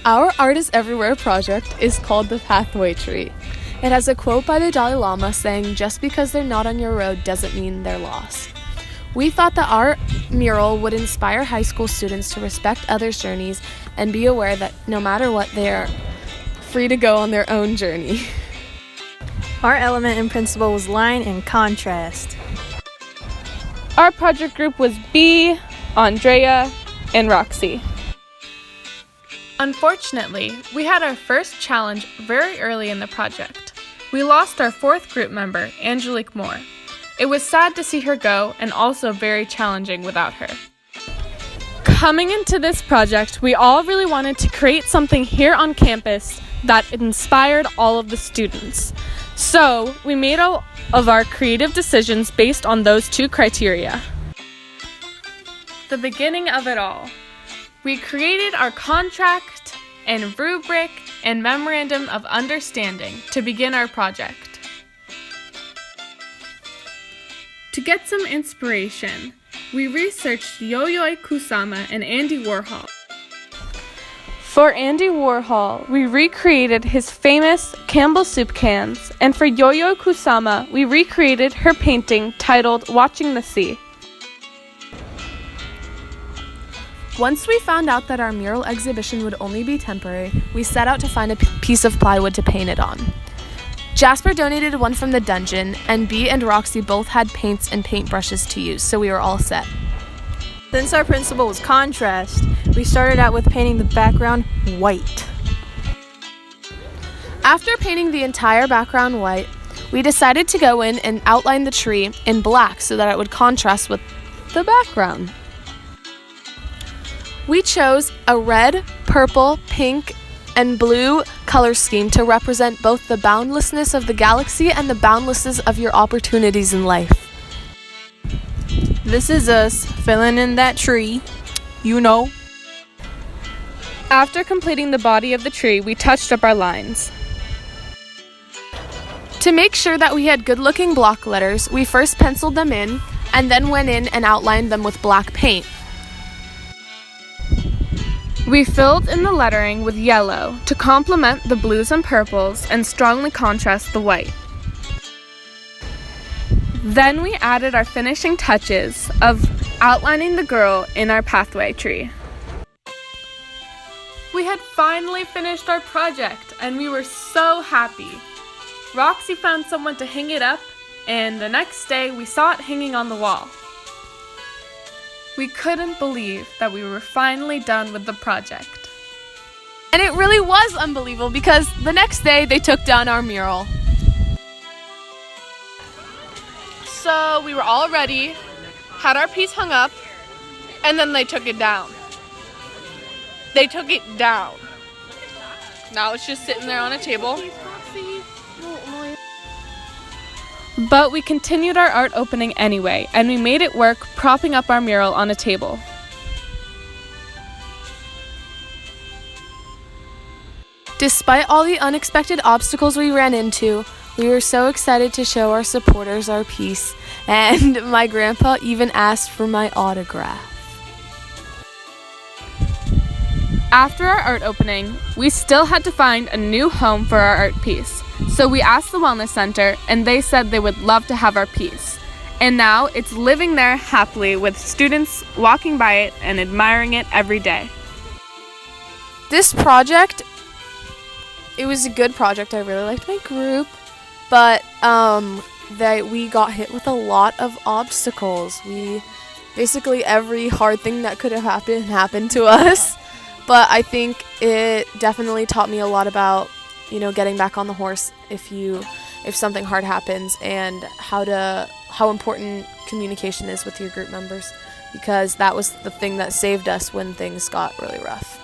Our Art is Everywhere project is called the Pathway Tree. It has a quote by the Dalai Lama saying, "Just because they're not on your road doesn't mean they're lost." We thought that our mural would inspire high school students to respect others' journeys and be aware that no matter what, they are free to go on their own journey. Our element and principle was line and contrast. Our project group was B, Andrea, and Roxy. Unfortunately, we had our first challenge very early in the project. We lost our fourth group member, Angelique Moore. It was sad to see her go and also very challenging without her. Coming into this project, we all really wanted to create something here on campus that inspired all of the students. So, we made all of our creative decisions based on those two criteria. The beginning of it all. We created our contract and rubric and memorandum of understanding to begin our project. To get some inspiration, we researched Yayoi Kusama and Andy Warhol. For Andy Warhol, we recreated his famous Campbell soup cans, and for Yayoi Kusama, we recreated her painting titled Watching the Sea. Once we found out that our mural exhibition would only be temporary, we set out to find a piece of plywood to paint it on. Jasper donated one from the dungeon, and Bea and Roxy both had paints and paintbrushes to use, so we were all set. Since our principle was contrast, we started out with painting the background white. After painting the entire background white, we decided to go in and outline the tree in black so that it would contrast with the background. We chose a red, purple, pink, and blue color scheme to represent both the boundlessness of the galaxy and the boundlessness of your opportunities in life. This is us filling in that tree, you know. After completing the body of the tree, we touched up our lines. To make sure that we had good-looking block letters, we first penciled them in and then went in and outlined them with black paint. We filled in the lettering with yellow to complement the blues and purples and strongly contrast the white. Then we added our finishing touches of outlining the girl in our pathway tree. We had finally finished our project and we were so happy. Roxy found someone to hang it up, and the next day we saw it hanging on the wall. We couldn't believe that we were finally done with the project. And it really was unbelievable because the next day they took down our mural. So we were all ready, had our piece hung up, and then they took it down. They took it down. Now it's just sitting there on a table. But we continued our art opening anyway, and we made it work propping up our mural on a table. Despite all the unexpected obstacles we ran into, we were so excited to show our supporters our piece, and my grandpa even asked for my autograph. After our art opening, we still had to find a new home for our art piece. So we asked the Wellness Center, and they said they would love to have our piece. And now it's living there happily with students walking by it and admiring it every day. This project, it was a good project. I really liked my group, but we got hit with a lot of obstacles. Basically every hard thing that could have happened to us. But I think it definitely taught me a lot about, getting back on the horse if something hard happens, and how important communication is with your group members, because that was the thing that saved us when things got really rough.